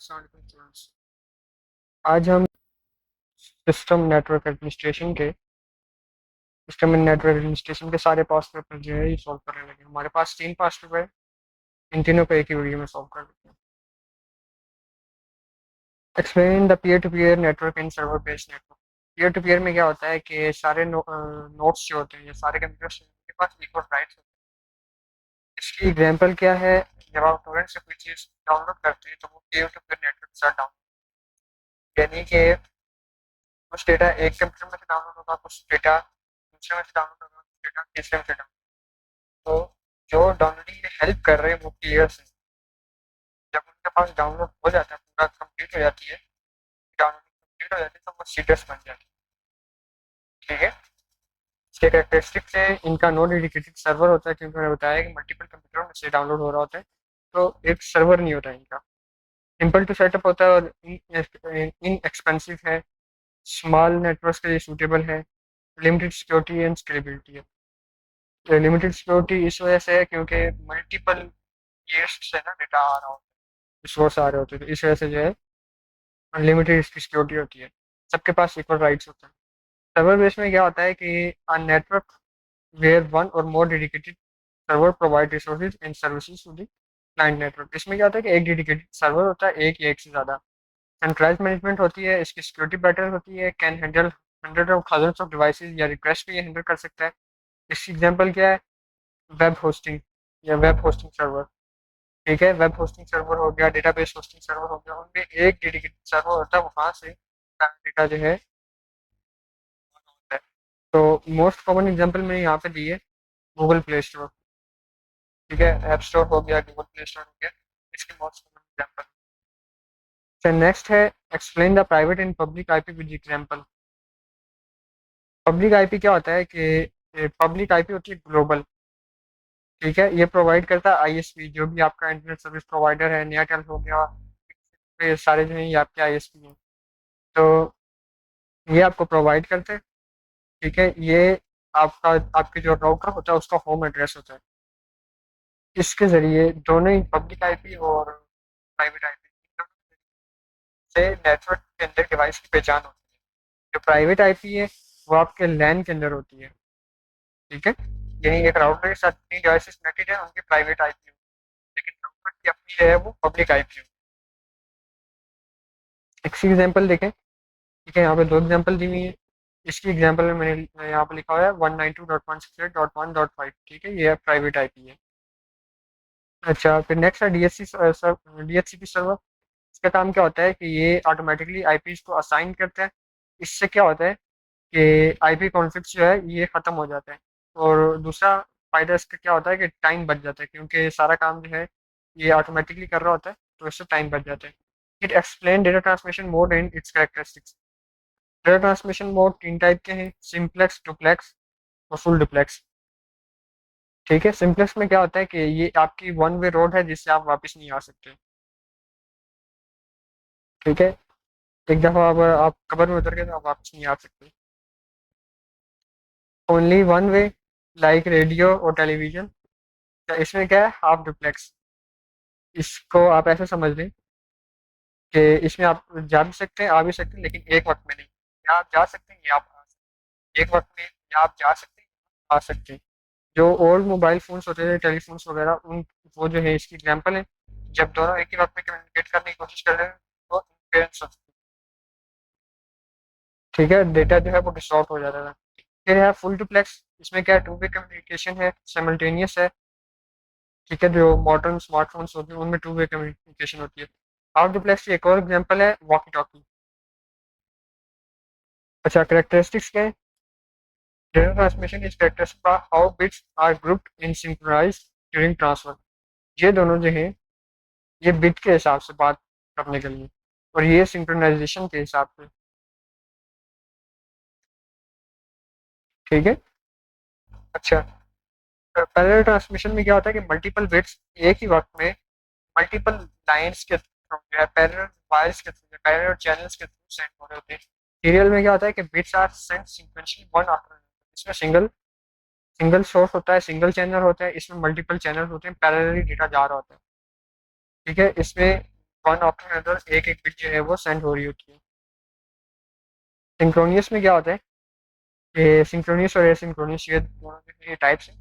Students, आज हम system and network administration के सारे पास्ट पेपर जो है ये सॉल्व करने लगे। हमारे पास 3 पास्ट पेपर है, इन तीनों को एक ही वीडियो में सॉल्व कर लेते हैं। Explain the peer to peer network in server based network. Peer to peer में क्या होता है कि सारे नोट्स जो होते हैं या सारे कंप्यूटर्स के पास इक्वल राइट्स होते हैं। इसकी एग्जांपल क्या है, जब आप टोरेंट से कोई चीज़ डाउनलोड करते हैं तो वो पीयर टू पीयर नेटवर्क के साथ डाउनलोड, यानी कि कुछ डेटा एक कंप्यूटर में से डाउनलोड होगा, कुछ डेटा दूसरे में से डाउनलोड होगा, कुछ डेटा तीसरे में से डाउनलोड। तो जो डाउनलोडिंग में हेल्प कर रहे हैं वो पीयर्स हैं। जब उनके पास डाउनलोड हो जाता है, पूरा कंप्लीट हो जाती है, डाउनलोडिंग कंप्लीट हो जाती है, तो वो सीडर्स बन जाती है। ठीक है, इसके कैरेक्टरिस्टिक से इनका नॉन डेडिकेटेड सर्वर होता है, क्योंकि मैंने बताया कि मल्टीपल कंप्यूटर में से डाउनलोड हो रहा होता है, तो एक सर्वर नहीं होता इनका। सिंपल टू सेटअप होता है और इन एक्सपेंसिव है, स्मॉल नेटवर्क के लिए सूटेबल है, लिमिटेड सिक्योरिटी एंड स्केलेबिलिटी है। लिमिटेड सिक्योरिटी इस वजह से है क्योंकि मल्टीपल ईयर्स से ना डेटा आ रहा होता है, रिसोर्स आ रहे होते हैं, तो इस वजह से जो है अनलिमिटेड इसकी सिक्योरिटी होती है, सबके पास इक्वल राइट्स होते हैं। सर्वर बेस में क्या होता है कि अ नेटवर्क वेयर वन और more dedicated server provide resources and services to the client network. इसमें क्या होता है कि एक डेडिकेटेड सर्वर होता है, एक या एक से ज़्यादा। सेंट्रलाइज मैनेजमेंट होती है, इसकी सिक्योरिटी बेटर होती है, can handle hundred of thousands of devices या रिक्वेस्ट भी ये हैंडल कर सकता है। इसकी एग्जांपल क्या है, वेब होस्टिंग या वेब होस्टिंग सर्वर। ठीक है, वेब होस्टिंग सर्वर हो गया, डेटाबेस होस्टिंग सर्वर हो गया, उनमें एक डेडिकेटेड सर्वर होता है, वहाँ से डेटा जो है होता है। तो मोस्ट कॉमन एग्जांपल मैंने यहाँ पे दी है, गूगल प्ले स्टोर। ठीक है, ऐप स्टोर हो गया, गूगल प्ले स्टोर हो गया, इसकी मोस्ट कॉमन एग्जांपल। फिर नेक्स्ट है explain the private and public IP with example. Public IP क्या होता है कि पब्लिक आईपी होती है ग्लोबल। ठीक है, ये प्रोवाइड करता है आईएसपी, जो भी आपका इंटरनेट सर्विस प्रोवाइडर है, एयरटेल हो गया, ये सारे जो है ये आपके आईएसपी हैं। तो ये आपको प्रोवाइड करते हैं। ठीक है, ये आपका आपके जो राउटर होता है उसका होम एड्रेस होता है। इसके ज़रिए दोनों ही पब्लिक आईपी और प्राइवेट आईपी से नेटवर्क के अंदर डिवाइस की पहचान होती है। जो प्राइवेट आईपी है वो आपके लैन के अंदर होती है। ठीक है, यानी एक राउटर के साथ जितनी डिवाइसेस कनेक्टेड है उनकी प्राइवेट आईपी होती है, लेकिन राउटर की अपनी है वो पब्लिक आईपी होती है। इसकी एग्जांपल देखें। ठीक है, यहाँ पे 2 एग्जांपल दी हुई है। इसकी एग्जांपल में मैंने यहाँ पे लिखा हुआ है 192.168.1.5। ठीक है, ये प्राइवेट आईपी है। अच्छा, फिर नेक्स्ट है डीएचसीपी सर्वर। इसका काम क्या होता है कि ये ऑटोमेटिकली आईपीज को असाइन करता है। इससे क्या होता है कि आईपी कॉन्फ्लिक्ट जो है ये ख़त्म हो जाता है। और दूसरा फ़ायदा इसका क्या होता है कि टाइम बच जाता है, क्योंकि सारा काम जो है ये ऑटोमेटिकली कर रहा होता है, तो इससे टाइम बच जाता है। It explain data transmission mode and it's characteristics. Data transmission mode 3 type के हैं, सिंपलेक्स, डुप्लेक्स और फुल डुप्लेक्स। ठीक है, सिंपलेक्स में क्या होता है कि ये आपकी वन वे रोड है जिससे आप वापस नहीं आ सकते। ठीक है, एक दफ़ा आप कबर में उतर गए तो आप वापस नहीं आ सकते। Only one way, like radio और टेलीविजन। तो इसमें क्या है, हाफ डुप्लेक्स। इसको आप ऐसे समझ लें कि इसमें आप जा भी सकते हैं, आ भी सकते हैं, लेकिन एक वक्त में नहीं। या आप जा सकते हैं या आप आ सकते हैं एक वक्त में, या आप जा सकते हैं आ सकते हैं। जो ओल्ड मोबाइल फ़ोन्स होते थे, टेलीफोन्स वगैरह, उन वो जो है इसकी एग्जांपल है। जब दोनों एक ही वक्त में कम्युनिकेट करने की कोशिश कर रहे हैं तो इंटरफेरेंस होती है। ठीक है, डेटा जो है वो डिस्टॉर्ट हो जाता है। फिर है फुल डुप्लेक्स। इसमें क्या है, टू वे कम्युनिकेशन है, साइमल्टेनियस है। ठीक है, जो मॉडर्न स्मार्टफोन्स होते हैं उनमें टू वे कम्युनिकेशन होती है। हाफ डुप्लेक्स की एक और एग्जांपल है वॉकी टॉकी। अच्छा, कैरेक्टरिस्टिक्स क्या है, data transmission is characteristic by how bits are grouped in synchronised during transfer. ये दोनों जो हैं ये बिट के हिसाब से बात करने के लिए, और ये सिंक्रोनाइजेशन के हिसाब से। ठीक है, अच्छा, पैरेलल ट्रांसमिशन में क्या होता है कि मल्टीपल बिट्स एक ही वक्त में मल्टीपल लाइंस के थ्रू जो है, पैरेलल वायर्स के थ्रू, पैरेलल चैनल्स के थ्रू सेंड हो रहे होते हैं। सीरियल में क्या होता है कि bits are sent sequentially one after. इसमें सिंगल सिंगल सोर्स होता है, सिंगल चैनल होता है, इसमें मल्टीपल चैनल होते हैं, पैरेलली डेटा जा रहा होता है। ठीक है, इसमें वन आफ्टर अनदर एक एक बिट जो है वो सेंड हो रही होती है। सिंक्रोनियस में क्या होता है कि सिंक्रोनियस और एसिंक्रोनियस ये दोनों के टाइप्स हैं।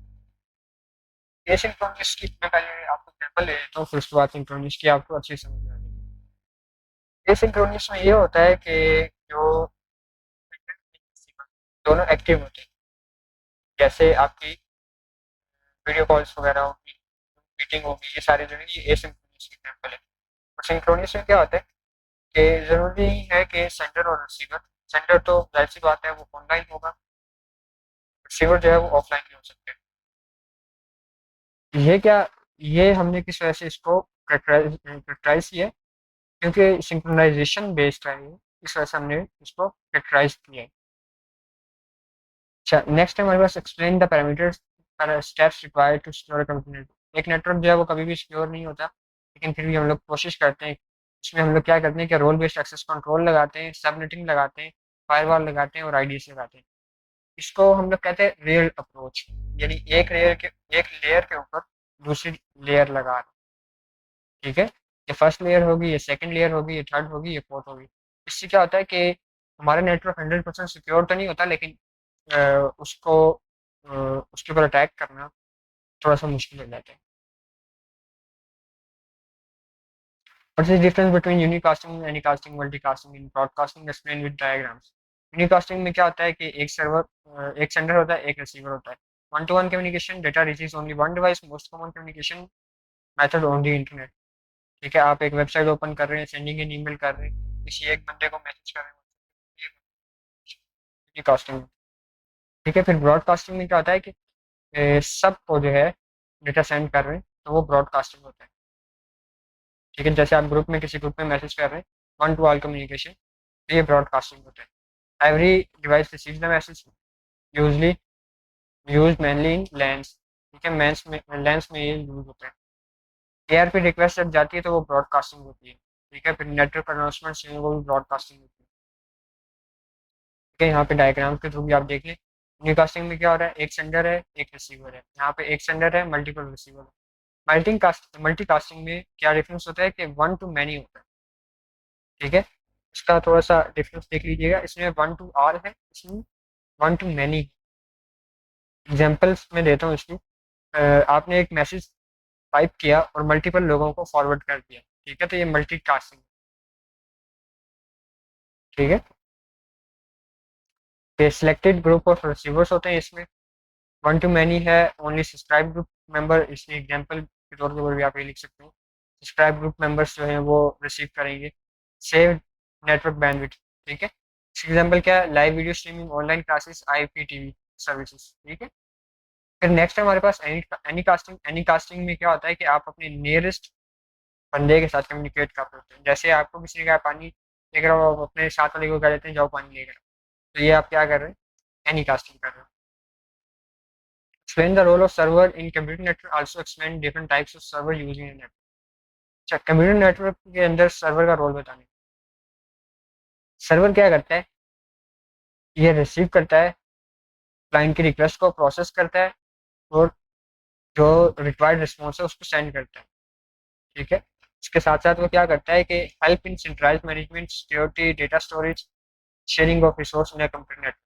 एसिंक्रोनियस की मैं पहले आपको एग्जांपल ले लेता हूँ, फिर उसके बाद सिंक्रोनियस की आपको अच्छी समझ में आ जाएगी। एसिंक्रोनियस में ये होता है कि जो दोनों एक्टिव होते हैं, जैसे आपकी वीडियो कॉल्स वगैरह होगी, मीटिंग होगी, ये सारे जो है ये एसिंक्रोनियस की एग्जांपल है। और सिंक्रोनियस में क्या होता है कि जरूरी नहीं है कि सेंडर और रिसीवर, सेंडर तो जाहिर सी बात है वो ऑनलाइन होगा, रिसीवर जो है वो ऑफलाइन भी हो सकते हैं। ये क्या, ये हमने किस वजह से इसको कैरेक्टराइज किया है, क्योंकि सिंक्रोनाइजेशन बेस्ड है ये, इस वजह से हमने इसको कैरेक्टराइज किया है। अच्छा, नेक्स्ट है हमारे पास explain the parameters steps required to secure component. एक नेटवर्क जो है वो कभी भी सिक्योर नहीं होता, लेकिन फिर भी हम लोग कोशिश करते हैं। इसमें हम लोग क्या करते हैं कि रोल बेस्ड एक्सेस कंट्रोल लगाते हैं, सबनेटिंग लगाते हैं, फायरवॉल लगाते हैं और आईडीएस लगाते हैं। इसको हम लोग कहते हैं रियल अप्रोच, यानी एक लेयर के ऊपर दूसरी लेयर लगा रहे हैं। ठीक है, ये फर्स्ट लेयर होगी, ये सेकंड लेयर होगी, ये थर्ड होगी, ये फोर्थ होगी। इससे क्या होता है कि हमारा नेटवर्क 100% सिक्योर तो नहीं होता, लेकिन उसको उसके ऊपर अटैक करना थोड़ा सा मुश्किल हो जाता है। What is the difference between unicasting, anycasting, multicasting in broadcasting? Explain with diagrams. यूनिकास्टिंग में क्या होता है कि एक सेंडर होता है, एक रिसीवर होता है। One two one communication, data reaches only one device, most common communication method on the internet. ठीक है, आप एक वेबसाइट ओपन कर रहे हैं, सेंडिंग एन ईमेल कर रहे हैं, किसी एक बंदे को मैसेज कर रहे हैं, ये यूनिकास्टिंग। ठीक है, फिर ब्रॉडकास्टिंग में क्या होता है कि सबको जो है डेटा सेंड कर रहे हैं, तो वो ब्रॉडकास्टिंग होता है। ठीक है, जैसे आप ग्रुप में किसी ग्रुप में मैसेज कर रहे हैं, वन टू ऑल कम्युनिकेशन, तो ये ब्रॉडकास्टिंग होता है। Every device receives the message, usually use mainly in lens. ठीक है, लैंस में ये यूज होता है। एआरपी रिक्वेस्ट जब जाती है तो वो ब्रॉडकास्टिंग होती है। ठीक है, फिर नेटवर्क अनाउंसमेंट्स वो भी ब्रॉडकास्टिंग होती है। ठीक है, यहाँ पे डायग्राम के थ्रू भी आप देख लें। यूनिकास्टिंग में क्या हो रहा है, एक सेंडर है, एक रिसीवर है। यहाँ पे एक सेंडर है, मल्टीपल रिसीवर है। मल्टीकास्टिंग में क्या डिफरेंस होता है कि वन टू मैनी होता है। ठीक है, इसका थोड़ा सा डिफरेंस देख लीजिएगा, इसमें वन टू आर है, इसमें वन टू मैनी। एग्जाम्पल्स में देता हूँ इसकी। आपने एक मैसेज टाइप किया और मल्टीपल लोगों को फॉरवर्ड कर दिया। ठीक है, तो ये मल्टीकास्टिंग। ठीक है, ये सिलेक्टेड ग्रुप ऑफ रिसीवर्स होते हैं इसमें। वन टू मैनी है, ओनली सब्सक्राइब ग्रुप मेंबर, इसमें एग्जांपल के तौर पर भी आप ये लिख सकते हो, सब्सक्राइब ग्रुप मेंबर्स जो हैं वो रिसीव करेंगे। Save network bandwidth. ठीक है, एग्जांपल क्या है, live video streaming, online classes, IPTV services. ठीक है, फिर नेक्स्ट है हमारे पास एनी कास्टिंग। एनी कास्टिंग में क्या होता है कि आप अपने नियरेस्ट बंदे के साथ कम्युनिकेट कर सकते हैं। जैसे आपको किसी ने कहा पानी लेकर आओ, आप अपने साथ वाले को कह देते हैं जाओ पानी लेकर आओ, तो ये आप क्या कर रहे हैं, एनी कास्टिंग कर रहे हैं। Explain the role of server in computer network. Also explain different types of server using a network. अच्छा, कंप्यूटर नेटवर्क के अंदर सर्वर का रोल बताने। सर्वर क्या करता है, ये रिसीव करता है, क्लाइंट की रिक्वेस्ट को प्रोसेस करता है, और जो रिक्वायर्ड रिस्पॉन्स है उसको सेंड करता है। ठीक है, इसके साथ साथ वो क्या करता है कि help in centralise management, security, data storage, sharing of resource in computer network.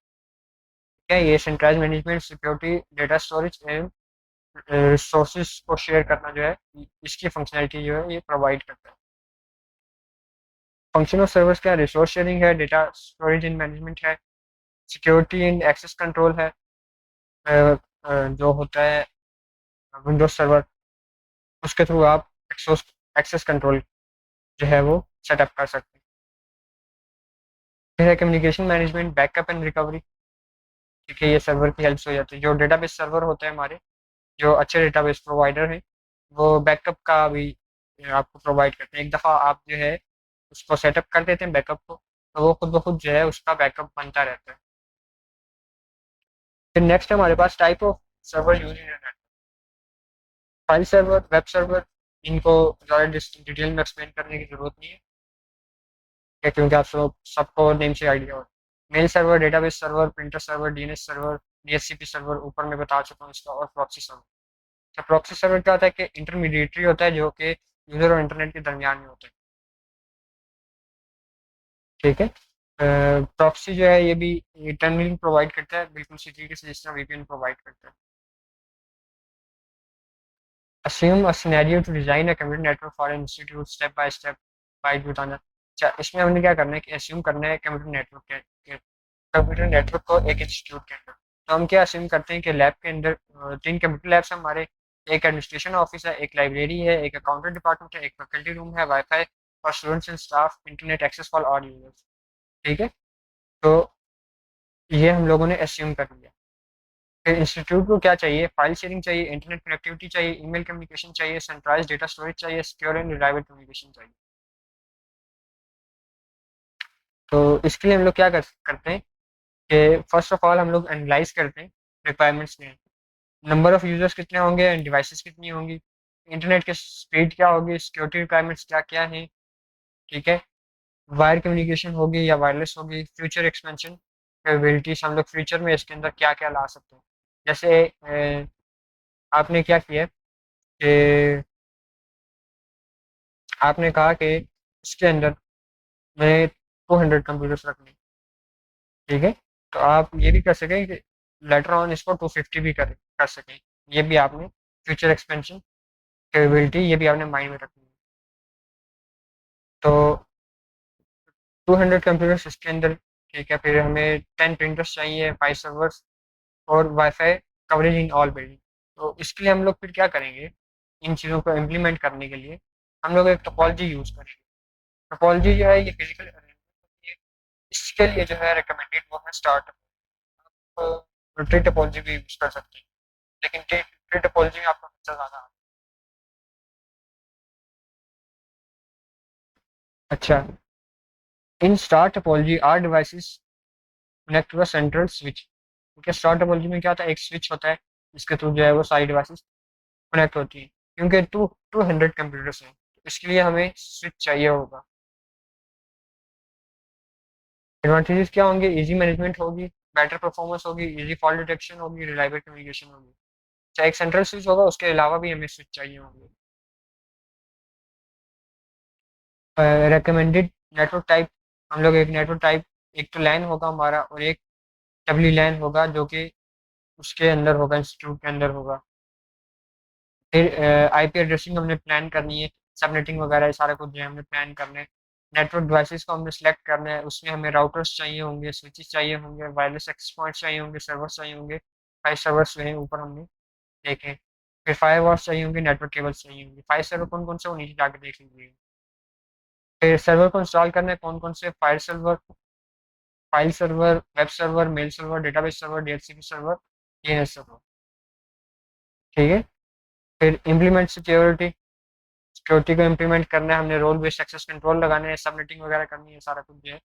ठीक है, ये centralise management, security, data storage and resources को शेयर करना जो है, इसकी फंक्शनैलिटी जो है ये प्रोवाइड करता है। फंक्शन ऑफ सर्वर्स क्या, रिसोर्स शेयरिंग है, डेटा स्टोरेज एंड मैनेजमेंट है, सिक्योरिटी एंड एक्सेस कंट्रोल है। जो होता है विंडोज सर्वर, उसके थ्रू आप एक्सेस कंट्रोल जो है वो सेटअप कर सकते हैं। फिर है communication management, backup and recovery. ठीक है, ये सर्वर की हेल्प से हो जाती है। जो डेटाबेस सर्वर होते हैं हमारे, जो अच्छे डेटाबेस प्रोवाइडर हैं, वो बैकअप का भी आपको प्रोवाइड करते हैं। एक दफ़ा आप जो है उसको सेटअप कर देते हैं बैकअप को, तो वो खुद ब खुद जो है उसका बैकअप बनता रहता है। फिर नेक्स्ट हमारे पास type of server use in net. File server, web server, इनको ज़्यादा डिटेल में एक्सप्लेन करने की ज़रूरत नहीं है, क्योंकि आप सबको नेम से आइडिया हो। Mail server, database server, printer server, DNS server, DHCP server ऊपर मैं बता चुका हूँ इसका। और प्रॉक्सी सर्वर। तो प्रॉक्सी सर्वर क्या होता है कि इंटरमीडिएटरी होता है, जो कि यूज़र और इंटरनेट के दरमियान में होता है। ठीक है। प्रॉक्सी जो है ये भी टनलिंग प्रोवाइड करता है, बिल्कुल उसी तरीके से जिस तरह वीपीएन प्रोवाइड करता है। assume a scenario to design a computer network for an institute step by step by बताना। अच्छा, इसमें हमने क्या करना है कि assume करना है कंप्यूटर नेटवर्क को एक इंस्टीट्यूट के अंदर। तो हम क्या assume करते हैं कि लैब के अंदर तीन कंप्यूटर लैब्स हैं हमारे। एक एडमिनिस्ट्रेशन ऑफिस है, एक लाइब्रेरी है, एक अकाउंटेंट डिपार्टमेंट है, एक फैकल्टी रूम है, wifi for students and staff, internet access for all users. ठीक है। तो ये हम लोगों ने assume कर लिया। फिर इंस्टीट्यूट को क्या चाहिए? फाइल शेयरिंग चाहिए, इंटरनेट कनेक्टिविटी चाहिए, ईमेल कम्युनिकेशन चाहिए, सेंट्रलाइज्ड डेटा स्टोरेज चाहिए, सिक्योर एंड रिलायबल कम्युनिकेशन चाहिए। तो इसके लिए हम लोग क्या करते हैं कि फर्स्ट ऑफ ऑल हम लोग एनालाइज करते हैं रिक्वायरमेंट्स में। नंबर ऑफ यूजर्स कितने होंगे एंड डिवाइसेस कितनी होंगी, इंटरनेट की स्पीड क्या होगी, सिक्योरिटी रिक्वायरमेंट्स क्या क्या हैं। ठीक है। वायर कम्युनिकेशन होगी या वायरलेस होगी, फ्यूचर एक्सपेंशन कैपेबिलिटीज, हम लोग फ्यूचर में इसके अंदर क्या क्या ला सकते हैं। जैसे आपने क्या किया कि आपने कहा कि इसके अंदर मैं 200 कंप्यूटर्स रखने। ठीक है। तो आप ये भी कर सकें कि लेटर ऑन इसको 250 भी कर सकें। ये भी आपने फ्यूचर एक्सपेंशन कैपेबिलिटी ये भी आपने माइंड में रखनी है। तो 200 कंप्यूटर्स इसके अंदर। ठीक है। फिर हमें 10 प्रिंटर्स चाहिए, 5 सर्वर्स और wifi coverage in all building. तो इसके लिए हम लोग फिर क्या करेंगे? इन चीज़ों को इम्प्लीमेंट करने के लिए हम लोग एक टोपोलॉजी यूज़ करेंगे। टोपोलॉजी जो है ये फिजिकल, इसके लिए जो है रिकमेंडेड वो है स्टार्ट। ट्री टोपोलॉजी भी यूज कर सकते हैं, लेकिन ट्री टोपोलॉजी में आपका खर्चा ज़्यादा आता है। अच्छा, in star topology are devices connect to a central switch. क्योंकि स्टार टोपोलॉजी में क्या होता है, एक स्विच होता है जिसके थ्रू जो है वो सारी डिवाइसेस कनेक्ट होती हैं। क्योंकि 200 कंप्यूटर्स हैं, तो इसके लिए हमें स्विच चाहिए होगा। एडवांटेजेस क्या होंगे? इजी मैनेजमेंट होगी, बेटर परफॉर्मेंस होगी, इजी फॉल्ट डिटेक्शन होगी, रिलायबल कम्युनिकेशन होगी। चाहे एक सेंट्रल स्विच होगा, उसके अलावा भी हमें स्विच चाहिए होंगे। रिकमेंडेड नेटवर्क टाइप, हम लोग एक नेटवर्क टाइप, एक तो लैन होगा हमारा और एक डब्ल्यू लैन होगा जो कि उसके अंदर होगा, इंस्टीट्यूट के अंदर होगा। फिर आईपी एड्रेसिंग हमने प्लान करनी है, सबनेटिंग वगैरह सारा कुछ जो है हमने प्लान करना है। नेटवर्क डिवाइसेस को हमने सेलेक्ट करना है, उसमें हमें राउटर्स चाहिए होंगे, स्विचेस चाहिए होंगे, वायरलेस एक्सेस पॉइंट्स चाहिए होंगे, सर्वर्स चाहिए होंगे। 5 सर्वर्स जो है ऊपर हमने देखे। फिर फायरवॉल्स चाहिए होंगे, नेटवर्क केबल्स चाहिए होंगे। 5 सर्वर कौन कौन से, वो नीचे जाके देख लीजिए। फिर सर्वर को इंस्टॉल करना है, कौन कौन से? File server, web server, mail server, database server, DHCP server, DNS server. ठीक है। फिर इम्प्लीमेंट सिक्योरिटी, सिक्योरिटी को इम्प्लीमेंट करना है हमने, रोल बेस्ड एक्सेस कंट्रोल लगाने हैं, सबनेटिंग वगैरह करनी है, सारा कुछ जो है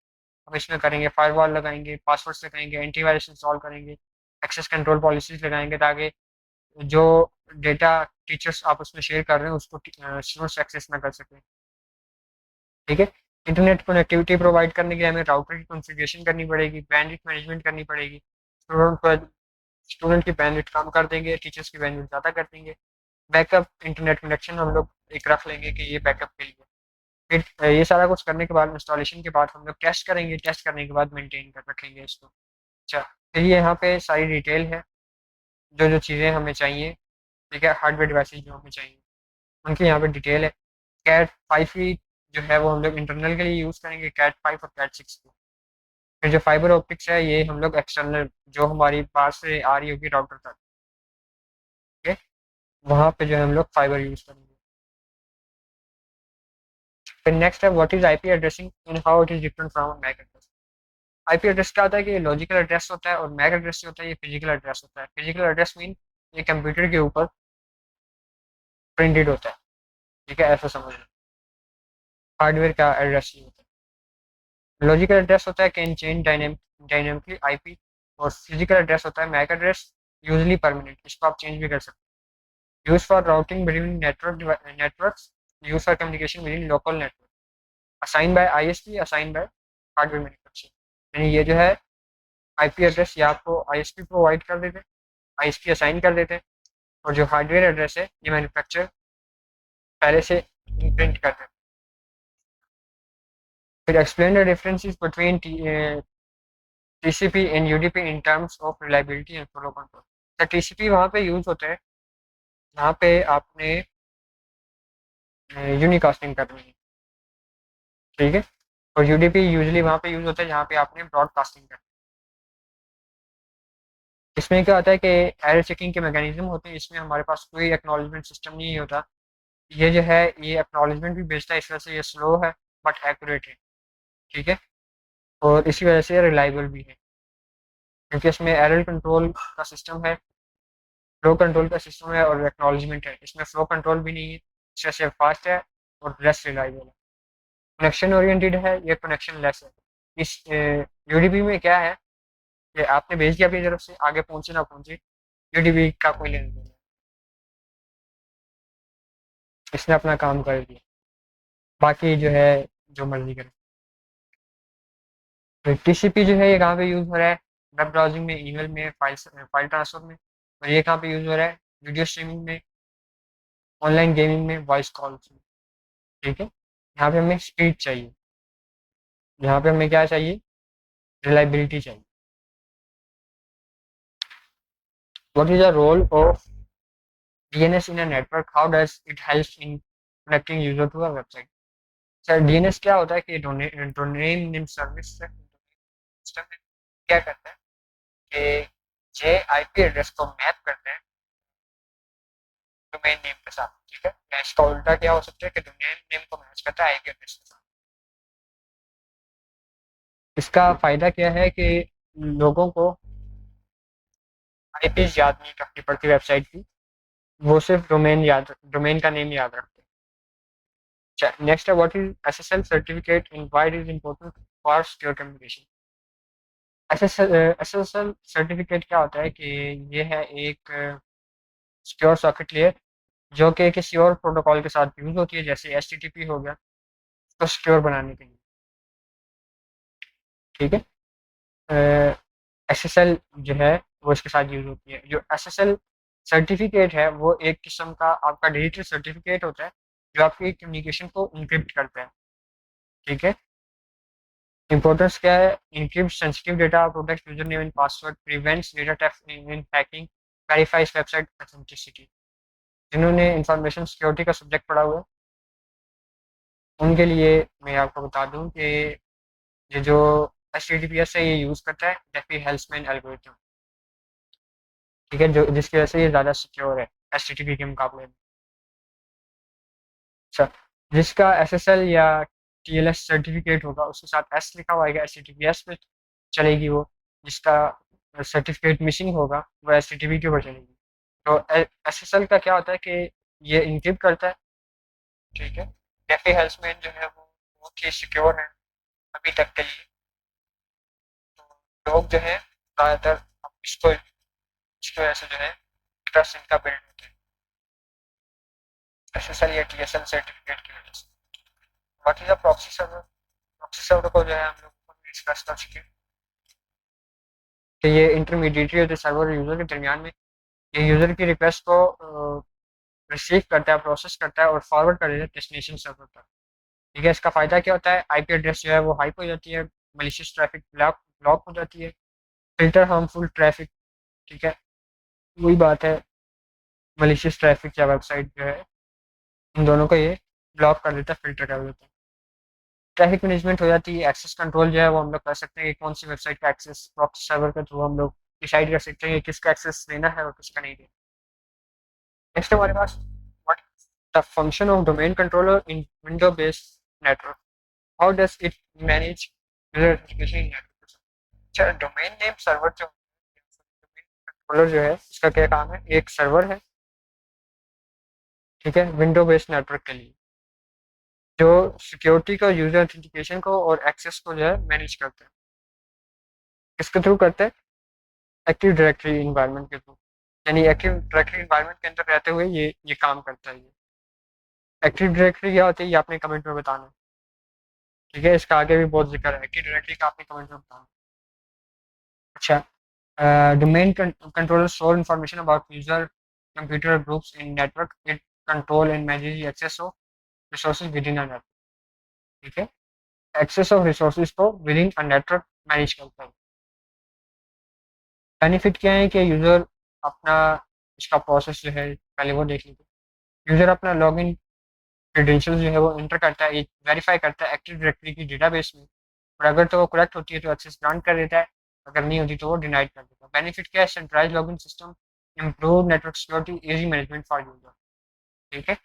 हम इसमें करेंगे। फायरवॉल लगाएंगे, पासवर्ड्स लगाएंगे, एंटीवायरस इंस्टॉल करेंगे, एक्सेस कंट्रोल पॉलिसीज लगाएंगे ताकि जो डेटा टीचर्स आपस में शेयर कर रहे हैं उसको स्टूडेंट्स एक्सेस ना कर सकें। ठीक है। इंटरनेट कनेक्टिविटी प्रोवाइड करने के लिए हमें राउटर की कॉन्फ़िगरेशन करनी पड़ेगी, बैंडविड्थ मैनेजमेंट करनी पड़ेगी। स्टूडेंट की बैंडविड्थ कम कर देंगे, टीचर्स की बैंडविड्थ ज़्यादा कर देंगे। बैकअप इंटरनेट कनेक्शन हम लोग एक रख लेंगे कि ये बैकअप के लिए। फिर ये सारा कुछ करने के बाद, इंस्टॉलेशन के बाद हम लोग टेस्ट करेंगे, टेस्ट करने के बाद मेंटेन कर रखेंगे इसको। अच्छा, फिर ये यहाँ पे सारी डिटेल है, जो जो चीज़ें हमें चाहिए। ठीक है, हार्डवेयर डिवाइसेज जो हमें चाहिए उनकी यहाँ पे डिटेल है। कैट 5 ही जो है वो हम लोग इंटरनल के लिए यूज़ करेंगे, कैट 5 और कैट 6 को। फिर जो फाइबर ऑप्टिक्स है ये हम लोग एक्सटर्नल जो हमारी पास से आ रही होगी राउटर तक। ठीक है। वहाँ पे जो है हम लोग फाइबर यूज़ करेंगे। फिर नेक्स्ट है what is IP addressing and how it is different from MAC address. IP address क्या होता है कि ये लॉजिकल एड्रेस होता है, और मैक एड्रेस जो होता है ये फिजिकल एड्रेस होता है। फिजिकल एड्रेस मीन ये कंप्यूटर के ऊपर प्रिंटेड होता है। ठीक है, ऐसा समझ लो। हार्डवेयर का एड्रेस ये होता है। लॉजिकल एड्रेस होता है कैन चेंज डायनेमिकली आईपी, और फिजिकल एड्रेस होता है मैक एड्रेस, यूजली परमानेंट, इसको आप चेंज भी कर सकते हैं। Use for routing between networks, use for communication within local network, assign by ISP, assign by hardware manufacturer. यानी ये जो है आईपी एड्रेस ये आपको आईएसपी प्रोवाइड कर देते हैं, आईएसपी असाइन कर देते हैं, और जो हार्डवेयर एड्रेस है ये मैन्युफैक्चरर पहले से प्रिंट कर देते हैं। फिर explain the differences between TCP and UDP in terms of reliability and flow control. तो टीसीपी वहाँ पे यूज होता है जहाँ पे आपने यूनिकास्टिंग करनी है, ठीक है। और यूडीपी यूजली वहाँ पे यूज होता है जहाँ पे आपने ब्रॉडकास्टिंग करनी है। इसमें क्या होता है कि एरर चेकिंग के मैकेनिज्म होते हैं, इसमें हमारे पास कोई एक्नॉलेजमेंट सिस्टम नहीं होता। ये जो है ये एक्नॉलेजमेंट भी भेजता है, इस वजह से ये स्लो है बट एक्यूरेट है, ठीक है। और इसी वजह से रिलायबल भी है, क्योंकि इसमें एरर कंट्रोल का सिस्टम है, फ्लो कंट्रोल का सिस्टम है और एक्नॉलेजमेंट है। इसमें फ्लो कंट्रोल भी नहीं है, इस वजह से फास्ट है और लेस रिलायबल है। कनेक्शन ओरिएंटेड है, ये कनेक्शन लेस है। इस यूडीपी में क्या है कि आपने भेज दिया अपनी तरफ से, आगे पहुंचे ना पहुंचे यूडीपी का कोई लेना देना नहीं। इसने अपना काम कर दिया, बाकी जो है जो मर्जी करे। तो टीसीपी जो है ये कहाँ पे यूज हो रहा है? वेब ब्राउजिंग में, ईमेल में, फाइल ट्रांसफर में। और ये कहाँ पे यूज हो रहा है? वीडियो स्ट्रीमिंग में, ऑनलाइन गेमिंग में, वॉइस कॉल्स में, ठीक है। यहाँ पे हमें स्पीड चाहिए, यहाँ पे हमें क्या चाहिए? रिलायबिलिटी चाहिए। What is the role of DNS in a network? How does it help in connecting user to a website? Sir DNS क्या होता है कि डोमेन नेम सर्विस सिस्टम में क्या करता है कि ये आईपी एड्रेस को मैप करता है डोमेन नेम के साथ, ठीक है। या इसका उल्टा क्या हो सकता है कि डोमेन नेम को मैच करता है आईपी एड्रेस के साथ। इसका फायदा क्या है कि लोगों को आईपी याद नहीं रखनी पड़ती वेबसाइट की, वो सिर्फ डोमेन का नेम याद रखते हैं। नेक्स्ट है what is SSL certificate and why it is important for secure communication? SSL certificate क्या होता है कि ये है एक सिक्योर सॉकेट लेयर जो कि किसी और प्रोटोकॉल के साथ यूज होती है, जैसे एचटीटीपी हो गया, उसको सिक्योर बनाने के लिए, ठीक है। एसएसएल जो है वो इसके साथ यूज होती है। जो एसएसएल सर्टिफिकेट है वो एक किस्म का आपका डिजिटल सर्टिफिकेट होता है जो आपकी कम्युनिकेशन को इंक्रिप्ट करता है, ठीक है। इंपॉर्टेंस क्या है? Encrypt sensitive data, protect user name and password, prevents data theft in hacking, verifies website authenticity. जिन्होंने इंफॉर्मेशन सिक्योरिटी का सब्जेक्ट पढ़ा हुआ है उनके लिए मैं आपको बता दूं कि ये जो HTTPS है ये यूज़ करता है डेफी हेल्समैन एल्गोरिथम, ठीक है, जो जिसकी वजह से ये ज़्यादा सिक्योर है HTTP के मुकाबले में। अच्छा, जिसका SSL या TLS सर्टिफिकेट होगा उसके साथ S लिखा हुआ आएगा, HTTPS पे चलेगी वो। जिसका सर्टिफिकेट मिसिंग होगा वो HTTP के ऊपर चलेगी। तो SSL का क्या होता है कि ये इनक्रिप्ट करता है, ठीक है। डेफी हेल्समैन जो है वो बहुत ही सिक्योर है अभी तक के लिए। तो लोग जो है ज़्यादातर अब इसकी वजह से जो है ट्रस्ट इनका बिल्ड होता है SSL या TSL सर्टिफिकेट की वजह से। What is a proxy server? Proxy server को जो है हम लोग डिस्कस कर चुके हैं कि ये इंटरमीडिएटरी होते सर्वर और यूजर के दरमियान में। ये यूजर की रिक्वेस्ट को रिसीव करता है, प्रोसेस करता है और फॉरवर्ड कर देता है डेस्टिनेशन सर्वर तक, ठीक है। इसका फायदा क्या होता है? आईपी एड्रेस जो है वो हाइप हो जाती है, मलिशियस ट्रैफिक ब्लॉक हो जाती है, फिल्टर हार्मफुल ट्रैफिक, ठीक है। वही बात है, मलिशियस ट्रैफिक या वेबसाइट जो है इन दोनों को ये ब्लॉक कर देता है, फिल्टर कर देता है। ट्रैफिक मैनेजमेंट हो जाती है, एक्सेस कंट्रोल जो है वो हम लोग कर सकते हैं कि कौन सी वेबसाइट का एक्सेस प्रॉक्सी सर्वर के थ्रू हम लोग डिसाइड कर सकते हैं कि किसका एक्सेस लेना है और किसका नहीं लेना। नेक्स्ट हमारे पास what the function of domain controller in window based network? How does it manage user application in network? अच्छा, डोमेन नेम सर्वर जो डोमेन कंट्रोलर जो है इसका क्या काम है? एक सर्वर है, ठीक है, विंडो बेस्ड नेटवर्क के लिए, जो सिक्योरिटी को, यूजर ऑथेंटिकेशन को और एक्सेस को जो है मैनेज करता है। किसके थ्रू करते हैं? एक्टिव डायरेक्टरी इन्वायरमेंट के थ्रू। यानी एक्टिव डायरेक्टरी इन्वायरमेंट के अंदर रहते हुए ये काम करता है। ये एक्टिव डायरेक्टरी क्या होती है ये आपने कमेंट में बताना है, ठीक है। इसका आगे भी बहुत जिक्र है एक्टिव डायरेक्टरी का, आपने कमेंट में बताना है। अच्छा, domain controller store information about user computer groups in network, it control and manage access of resources within a network, ठीक है। एक्सेस ऑफ रिसोर्सेज को within a network manage करता है। बेनिफिट क्या है कि यूज़र अपना इसका प्रोसेस जो है पहले वो देख लीजिए। यूज़र अपना लॉगिन क्रेडेंशियल जो है वो एंटर करता है, वेरीफाई करता है एक्टिव डायरेक्टरी की डेटाबेस में, और अगर तो वो करेक्ट होती है तो एक्सेस ग्रांट कर देता है, अगर नहीं होती तो वो डिनाइड कर देता है। बेनिफिट क्या है? Centralise login system, improve network security, easy management for user. ठीक है,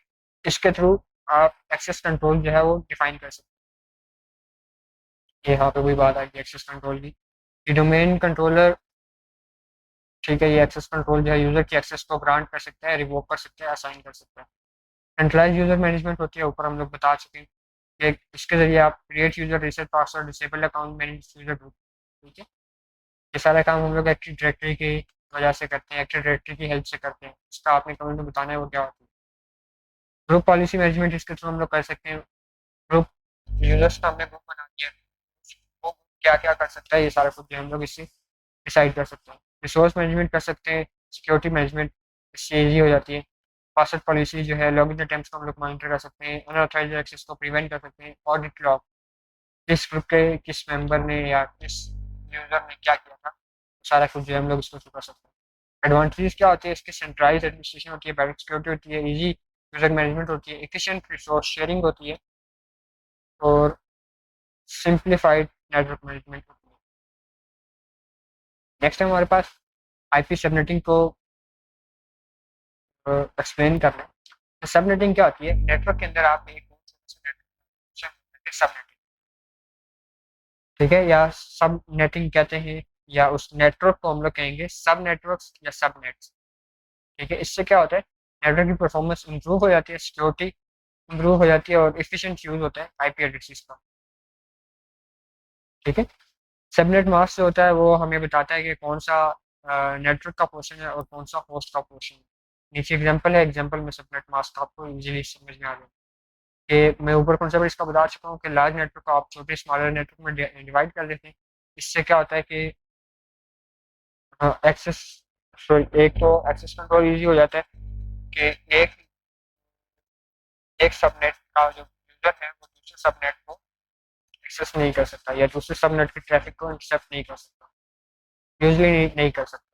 इसके थ्रू आप एक्सेस कंट्रोल जो है वो डिफाइन कर सकते हैं। यहाँ पे वही बात आएगी एक्सेस कंट्रोल की। ये डोमेन कंट्रोलर, ठीक है, ये एक्सेस कंट्रोल जो है यूजर की एक्सेस को ग्रांट कर सकता है, रिवोक कर सकता है, असाइन कर सकता है। सेंट्रलाइज यूजर मैनेजमेंट होती है, ऊपर हम लोग बता चुके हैं कि इसके जरिए आप create user, reset password, disable account, manage user group. ठीक है, ये सारा काम हम लोग एक्टिव डायरेक्टरी की वजह से करते हैं, एक्टिव डायरेक्टरी की हेल्प से करते हैं। इसका आपने कमेंट में बताना है वो क्या होती है। ग्रुप पॉलिसी मैनेजमेंट इसके थ्रू हम लोग कर सकते हैं। ग्रुप यूजर्स का हमने ग्रुप बना दिया, वो क्या क्या कर सकता है ये सारा कुछ जो हम लोग इससे डिसाइड कर सकते हैं। रिसोर्स मैनेजमेंट कर सकते हैं, सिक्योरिटी मैनेजमेंट इससे ईजी हो जाती है। पासवर्ड पॉलिसी जो है, लॉगिन अटेम्प्ट्स को हम लोग मॉनिटर कर सकते हैं, अनऑथराइज्ड एक्सेस को प्रिवेंट कर सकते हैं, ऑडिट लॉग, किस ग्रुप के किस मेंबर ने या किस यूजर ने क्या किया था, सारा कुछ जो है हम लोग इसको कर सकते हैं। एडवांटेजेस क्या होती है इसके? सेंट्रलाइज एडमिनिस्ट्रेशन होती है, बेटर सिक्योरिटी होती है, इजी यूजर मैनेजमेंट होती है, एफिशिएंट रिसोर्स शेयरिंग होती है, और सिंप्लीफाइड नेटवर्क मैनेजमेंट होती है। नेक्स्ट टाइम हमारे पास आईपी सबनेटिंग को एक्सप्लेन करना है। तो सबनेटिंग क्या होती है? नेटवर्क के अंदर आप एक सबनेटिंग, ठीक है, या सब नेटिंग कहते हैं, या उस नेटवर्क को हम लोग कहेंगे सब नेटवर्क या सब नेट्स। ठीक है, इससे क्या होता है? नेटवर्क की परफॉर्मेंस इंप्रूव हो जाती है, सिक्योरिटी इंप्रूव हो जाती है, और एफिशिएंट यूज होता है आईपी एड्रेसेस का। ठीक है, सबनेट मास्क जो होता है वो हमें बताता है कि कौन सा नेटवर्क का पोर्शन है और कौन सा होस्ट का पोर्शन है। नीचे एग्जांपल है, एग्जांपल में सबनेट मास्क आपको इजीली समझ में आ जाए कि मैं ऊपर कॉन्सेप्ट इसका बता चुका हूँ कि लार्ज नेटवर्क को आप छोटे स्मॉलर नेटवर्क में डिवाइड कर देते हैं। इससे क्या होता है कि एक्सेस, सॉरी, एक तो एक्सेस कंट्रोल इजी हो जाता है कि एक एक सबनेट का जो यूजर है वो दूसरे सबनेट को एक्सेस नहीं कर सकता, या दूसरे सबनेट की ट्रैफिक को इंटरसेप्ट नहीं कर सकता, यूजली नहीं कर सकता।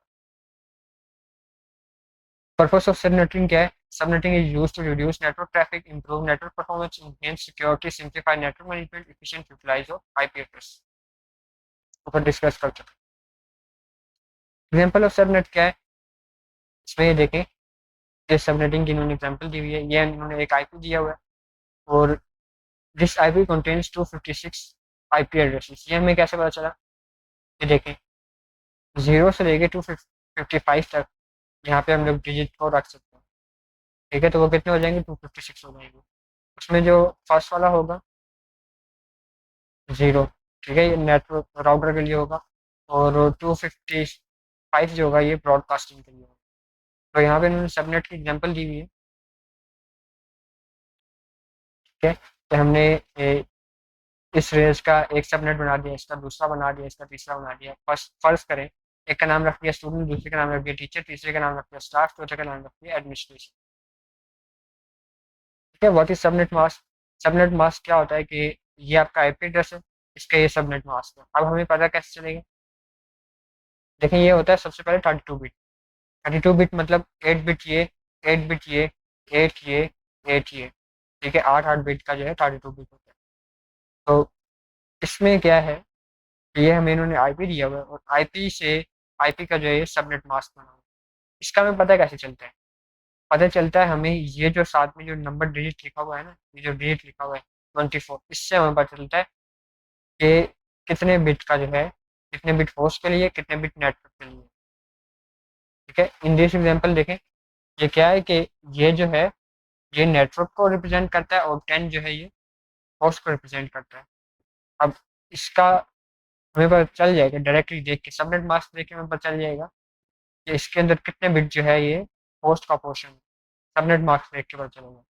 पर्पस ऑफ सबनेटिंग क्या है? Subnetting is used to reduce network traffic, improve network performance, enhance security, simplify network management, efficient utilise of IP address. ऊपर डिस्कस कर चुके। एग्जांपल ऑफ सबनेट क्या है? इसमें ये देखें, ये सबनेटिंग की इन्होंने एग्जांपल दी हुई है, ये इन्होंने एक आईपी दिया हुआ है, और this IP contains 256 IP addresses. ये हमें कैसे पता चला? ये देखें, 0 से लेके 255 तक यहाँ पे हम लोग डिजिट को रख सकते हैं। ठीक है, तो वो कितने हो जाएंगे? 256 हो जाएंगे। उसमें जो फर्स्ट वाला होगा 0, ठीक है, ये नेटवर्क राउटर के लिए होगा, और 255 जो होगा ये ब्रॉडकास्टिंग के लिए होगा। तो यहाँ पे इन्होंने सबनेट की एग्जांपल दी हुई है। ठीक है, तो हमने इस रेंज का एक सबनेट बना दिया, इसका दूसरा बना दिया, इसका तीसरा बना दिया। फर्स्ट फर्ज करें, एक का नाम रख दिया स्टूडेंट, दूसरे का नाम रख दिया टीचर, तीसरे का नाम रख दिया स्टाफ, चौथे का नाम रख दिया एडमिनिस्ट्रेशन। ठीक है, what is subnet mask? Subnet mask क्या होता है कि ये आपका आईपी एड्रेस है, इसका ये सबनेट मास्क है। अब हमें पता कैसे चलेगा? देखें, ये होता है सबसे पहले 32 बिट। 32 बिट मतलब 8 बिट ये, 8 बिट ये, 8 ये, 8 ये। ठीक है, 8 8 बिट का जो है 32 बिट होता है। तो इसमें क्या है, ये हमें इन्होंने आईपी दिया हुआ है, और आईपी से आईपी का जो है सबनेट मास्क बना हुआ है। इसका हमें पता कैसे चलता है? पता चलता है हमें ये जो साथ में जो नंबर डिजिट लिखा हुआ है ना, ये जो डिजिट लिखा हुआ है 24, इससे हमें पता चलता है कि कितने बिट का जो है, कितने बिट होस्ट के लिए, कितने बिट नेटवर्क के लिए। ठीक है, इन दिस एग्जाम्पल देखें, ये क्या है कि ये जो है ये नेटवर्क को रिप्रेजेंट करता है, और 10 जो है ये होस्ट को रिप्रेजेंट करता है। अब इसका हमें पता चल जाएगा डायरेक्टली देख के, सबनेट मास्क देख के हमें पता चल जाएगा कि इसके अंदर कितने बिट जो है ये होस्ट का पोर्शन है। सबनेट मास्क देख के पता चलेगा।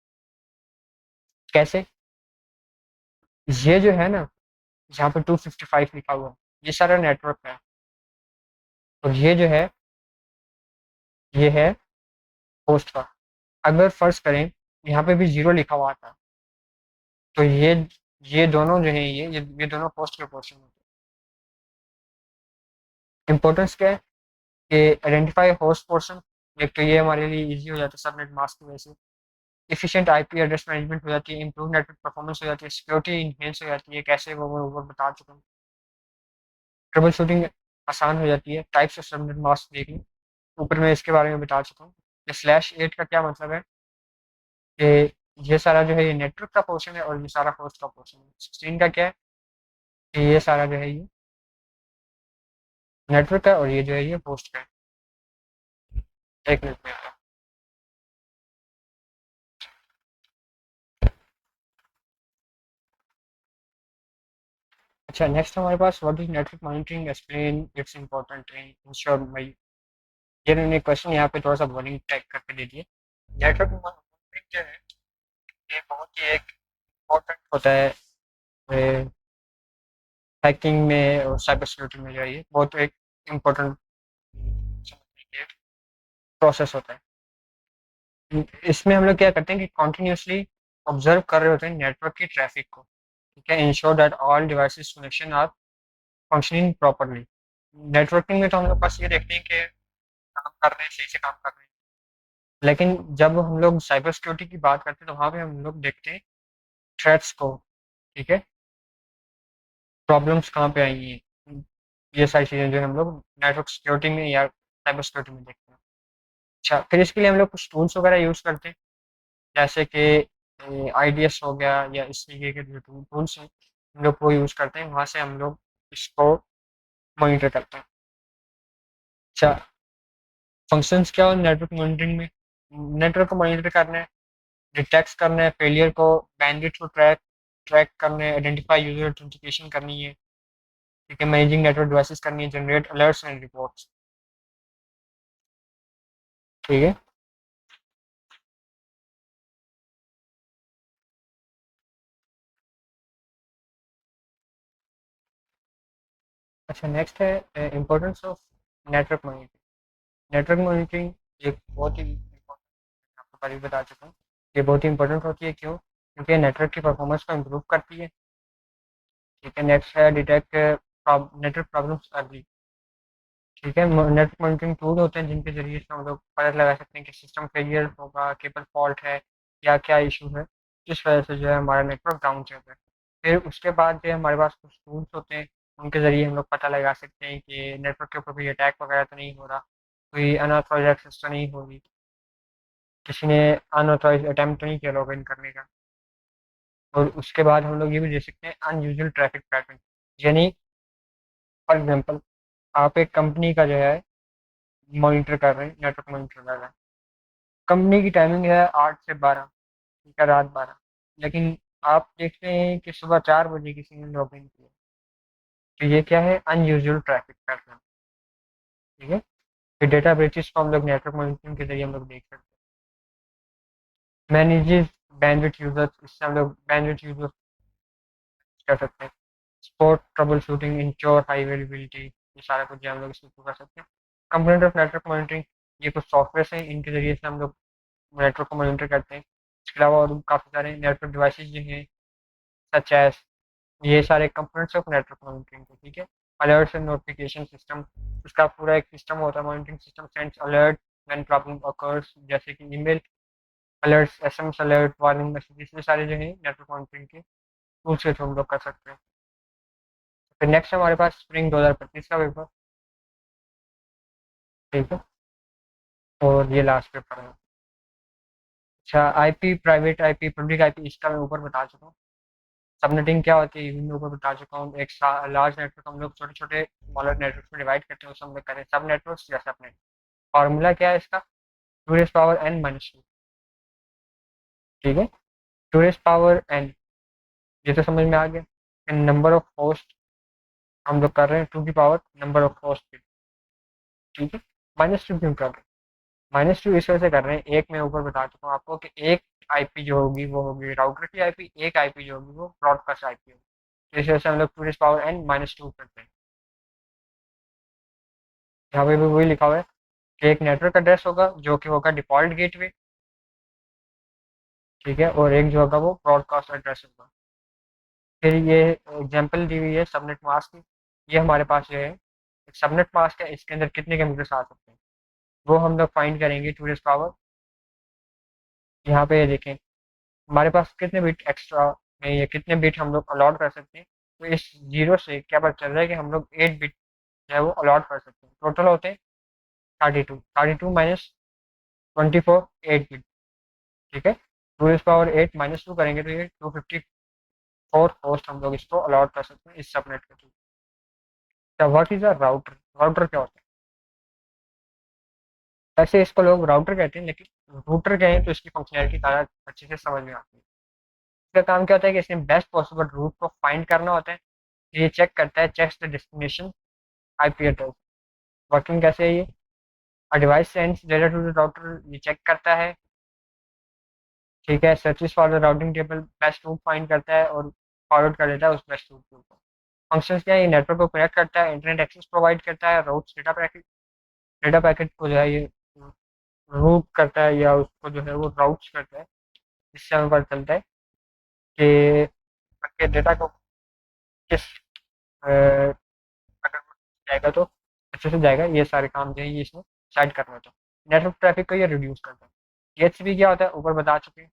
कैसे? ये जो है ना, जहाँ पे 255 लिखा हुआ है, ये सारा नेटवर्क है, और ये जो है ये है होस्ट का। अगर फर्ज करें यहाँ पे भी 0 लिखा हुआ था, तो ये ये दोनों जो है ये दोनों होस्ट के पोर्शन होते हैं। इंपॉर्टेंस क्या है कि आइडेंटिफाई होस्ट पोर्शन, एक तो ये हमारे लिए इजी हो जाता है सबनेट मास्क की वजह से। एफिशिएंट आईपी एड्रेस मैनेजमेंट हो जाती है, इंप्रूव नेटवर्क परफॉर्मेंस हो जाती है, सिक्योरिटी इनहेंस हो जाती है, कैसे वो मैं ऊपर बता चुका हूँ। ट्रबल शूटिंग आसान हो जाती है, टाइप्स ऑफ सबनेट मास्क देख लें, ऊपर मैं इसके बारे में बता चुका हूँ। ये /8 का क्या मतलब है कि ये सारा जो है ये नेटवर्क का पोर्शन है और ये सारा होस्ट का पोर्शन है। 16 का क्या है कि ये सारा जो है ये नेटवर्क का और ये जो है ये होस्ट का है। एक मिनट में आता हूँ। अच्छा, नेक्स्ट हमारे पास what is network monitoring, explain its important in ensure my. ये मैंने क्वेश्चन यहाँ पे थोड़ा सा बोरिंग टाइप करके दे दिए। नेटवर्क मॉनिटरिंग जो है ये बहुत ही एक इम्पोर्टेंट होता है हैकिंग में और साइबर सिक्योरिटी में जो है ये बहुत एक इम्पोर्टेंट प्रोसेस होता है। इसमें हम लोग क्या करते हैं कि कॉन्टिन्यूसली ऑब्जर्व कर रहे होते हैं नेटवर्क की ट्रैफिक को, ठीक है, ensure that all devices connection are functioning properly. Networking में तो हम लोग बस ये देखते हैं कि काम कर रहे हैं, सही से काम कर रहे हैं, लेकिन जब हम लोग साइबर सिक्योरिटी की बात करते हैं तो वहाँ पे हम लोग देखते हैं थ्रेट्स को, ठीक है, प्रॉब्लम्स कहाँ पे आई हैं, ये सारी चीज़ें जो हम लोग नेटवर्क सिक्योरिटी में या साइबर सिक्योरिटी में देखते हैं। अच्छा, फिर इसके लिए हम लोग कुछ टूल्स वगैरह यूज़ करते हैं, जैसे कि आईडीएस हो गया या इस तरीके के जो टूल्स हैं हम लोग वो यूज़ करते हैं, वहाँ से हम लोग इसको मॉनिटर करते हैं। अच्छा, फंक्शंस क्या हो नेटवर्क मॉनिटरिंग में? नेटवर्क को मॉनिटर करना है, डिटेक्ट करना है फेलियर को, बैंडविड्थ को ट्रैक ट्रैक करना है, आइडेंटिफाई यूजर ऑथेंटिकेशन करनी है, ठीक है, मैनेजिंग नेटवर्क डिवाइसेस करनी है, जनरेट अलर्ट्स एंड रिपोर्ट्स, ठीक है। अच्छा, नेक्स्ट है importance of network monitoring. Network monitoring एक बहुत ही इम्पोर्टेंट, आपको पहले भी बता चुका हूँ, ये बहुत ही इंपॉर्टेंट होती है। क्यों? क्योंकि नेटवर्क की परफॉर्मेंस को इम्प्रूव करती है, ठीक है। नेक्स्ट है डिटेक्ट नेटवर्क प्रॉब्लम्स अर्ली, ठीक है। नेटवर्क मॉनिटरिंग टूल होते हैं जिनके जरिए से हम लोग पता लगा सकते हैं कि सिस्टम फेलियर होगा, केबल फॉल्ट है या क्या इशू है, जिस वजह से जो है हमारा नेटवर्क डाउन चल रहा है। फिर उसके बाद जो है हमारे पास कुछ टूल्स होते हैं, उनके ज़रिए हम लोग पता लगा सकते हैं कि नेटवर्क के ऊपर कोई अटैक वगैरह तो नहीं हो रहा, कोई अनऑथराइज एक्सेस तो नहीं हो रही, किसी ने अनऑथराइज अटैम्प्ट तो नहीं किया लॉग इन करने का। और उसके बाद हम लोग ये भी देख सकते हैं अनयूजुअल ट्रैफिक पैटर्न, यानी फॉर एग्जांपल आप एक कंपनी का जो है मॉनिटर कर रहे हैं, नेटवर्क मॉनिटर कर रहे हैं, कंपनी की टाइमिंग है 8 से 12, ठीक है, रात 12, लेकिन आप देखते हैं कि सुबह 4 बजे किसी ने लॉग इन किया, तो ये क्या है? अनयूजुअल ट्रैफिक पैटर्न, ठीक है। फिर डेटा ब्रीचेस को हम लोग नेटवर्क मॉनिटरिंग के जरिए हम लोग देख सकते हैं। मैनेजेस बैंडविड्थ यूजर्स, इससे हम लोग बैंडविड्थ यूजर्स कर सकते हैं। Spot trouble shooting, ensure high availability, ये सारा कुछ जो हम लोग इसमें कर सकते हैं। कंपोनेंट ऑफ नेटवर्क मॉनिटरिंग, ये कुछ सॉफ्टवेयर हैं, इनके जरिए से हम लोग नेटवर्क को मॉनिटर करते हैं। इसके अलावा और काफ़ी सारे नेटवर्क डिवाइसेस जो हैं सच एज, ये सारे कंपोनेंट्स ऑफ नेटवर्क मॉनिटरिंग के, ठीक है। अलर्ट्स एंड नोटिफिकेशन सिस्टम, उसका पूरा एक सिस्टम होता है, monitoring system sends alert when problem occurs, जैसे कि email alerts, SMS alert, warning messages, ये सारे जो है नेटवर्क मॉनिटरिंग के टूल्स के थ्रू हम लोग कर सकते हैं। फिर नेक्स्ट हमारे पास स्प्रिंग 2025 का पेपर, ठीक है, और ये लास्ट पेपर है। अच्छा, IP, private IP, public IP, इसका मैं ऊपर बता चुका हूँ। सबनेटिंग क्या होती है ये भी मैं ऊपर बता चुका हूँ। एक लार्ज नेटवर्क हम लोग छोटे छोटे स्मॉलर नेटवर्क में डिवाइड करते हैं, उसे हम लोग करें सब नेटवर्क या सबनेट। फॉर्मूला क्या है इसका? 2 raised power n-2, ठीक है, 2 raised power n, ये तो समझ में आ गया। नंबर ऑफ होस्ट हम लोग कर रहे हैं 2 की पावर नंबर ऑफ होस्ट, ठीक है। -2 क्यों कर रहे हैं? -2 इस वजह से कर रहे हैं, एक मैं ऊपर बता चुका हूँ आपको कि एक आईपी जो होगी वो होगी राउटर की आईपी, एक आईपी जो होगी वो ब्रॉडकास्ट आईपी होगी, तो इस वजह से हम लोग 2 raised power n-2 करते हैं। यहाँ पे भी वही लिखा हुआ है कि एक नेटवर्क एड्रेस होगा जो कि होगा डिफॉल्ट गेटवे, ठीक है, और एक जो होगा वो ब्रॉडकास्ट एड्रेस होगा। फिर ये एग्जांपल दी हुई है सबनेट मास्क की। ये हमारे पास जो है एक सबनेट मास्क है, इसके अंदर कितने कंप्यूटर्स आ सकते हैं वो हम लोग फाइंड करेंगे टू रेज़ पावर। यहाँ पे ये देखें हमारे पास कितने बिट एक्स्ट्रा में या कितने बिट हम लोग अलॉट कर सकते हैं। तो इस जीरो से क्या पता चल रहा है कि हम लोग 8 बिट जो है वो अलॉट कर सकते हैं। टोटल होते हैं 32 माइनस 24, 8 बिट। ठीक है, टू रेज़ पावर 8 माइनस 2 करेंगे तो ये 254 होस्ट हम लोग इसको अलॉट कर सकते हैं इस सबनेट के थ्रू। क्या what is a router? Router क्या होता है? वैसे इसको लोग राउटर कहते हैं, लेकिन रूटर कहें तो इसकी फंक्शनैलिटी ज़्यादा अच्छे से समझ में आती है। इसका काम क्या होता है कि इसने बेस्ट पॉसिबल रूट को फाइंड करना होता है। ये चेक करता है, checks the destination IP address. Working कैसे है ये? A device sends data to the router, ये चेक करता है। ठीक है, searches for the routing table, best route find करता है और फॉरवर्ड कर देता है उस बेस्ट रूट को। फंक्शंस क्या है? ये नेटवर्क को कनेक्ट करता है, इंटरनेट एक्सेस प्रोवाइड करता है, राउट्स डेटा पैकेट को जो है ये रूट करता है या उसको जो है वो राउट्स करता है। इससे हमें पता चलता है कि आपके डेटा को किस अगर वो जाएगा तो अच्छे से जाएगा। ये सारे काम जो है ये इसमें साइड करना होता है। नेटवर्क ट्रैफिक को ये रिड्यूस करता है। डीएचसीपी क्या होता है ऊपर बता चुके हैं।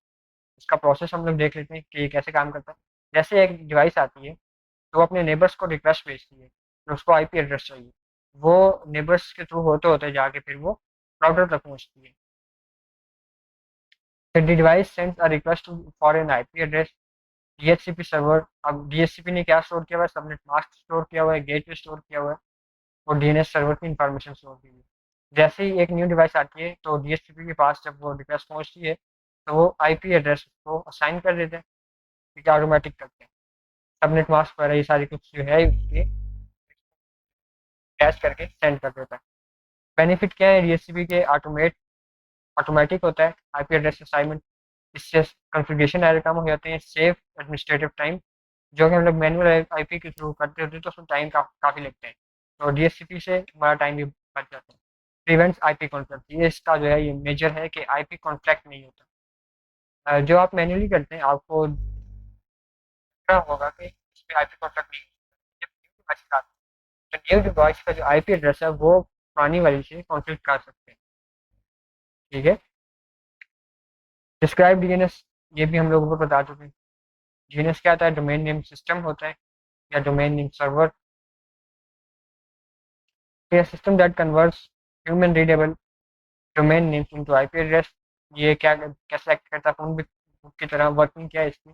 इसका प्रोसेस हम लोग देख लेते हैं कि ये कैसे काम करता है। जैसे एक डिवाइस आती है तो वो अपने नेबर्स को रिक्वेस्ट भेजती है, फिर उसको आईपी एड्रेस चाहिए। वो नेबर्स के थ्रू होते होते जाके फिर वो राउटर तक पहुंचती है। फिर device sends a request for an IP address. DHCP server, अब डीएचसीपी ने क्या स्टोर किया हुआ है? सबनेट मास्क स्टोर किया हुआ है, गेटवे स्टोर किया हुआ है और डीएनएस सर्वर की इंफॉर्मेशन स्टोर की हुई है। जैसे ही एक न्यू डिवाइस आती है तो डीएचसीपी के पास जब वो रिक्वेस्ट पहुंचती है तो वो आईपी एड्रेस को असाइन कर देते हैं, क्योंकि ऑटोमेटिक करते हैं। सबनेट मास्क वगैरह ये सारी कुछ जो है उसके कैश करके सेंड कर देता है। बेनिफिट क्या है डीएचसीपी के? ऑटोमेटिक होता है आईपी एड्रेस असाइनमेंट। इससे कॉन्फ़िगरेशन एरर कम हो जाते हैं। सेफ एडमिनिस्ट्रेटिव टाइम, जो कि हम लोग मैनुअल आईपी के थ्रू करते होते हैं तो उसमें टाइम काफ़ी लगते हैं। तो डीएचसीपी से हमारा टाइम भी बच जाता है। प्रिवेंट्स आईपी कॉन्फ्लिक्ट, ये इसका जो है ये मेजर है कि आईपी कॉन्फ्लिक्ट नहीं होता। जो आप मैनुअली करते हैं आपको क्या होगा कि इस पे आईपी कॉन्फ्लिक्ट नहीं होता। जब न्यू डिवाइस आते हैं तो न्यू डिवाइस का जो आईपी एड्रेस है वो पुरानी वाली से कॉन्फ्लिक्ट कर सकते हैं। ठीक है, डिस्क्राइब डीएनएस, ये भी हम लोगों को बता चुके हैं। डीएनएस क्या होता है? डोमेन नेम सिस्टम होता है या डोमेन नेम सर्वर। फिर system that converts human readable domain names into IP address. ये क्या कैसे एक्ट करता है फोन की तरह? वर्किंग क्या है इसकी?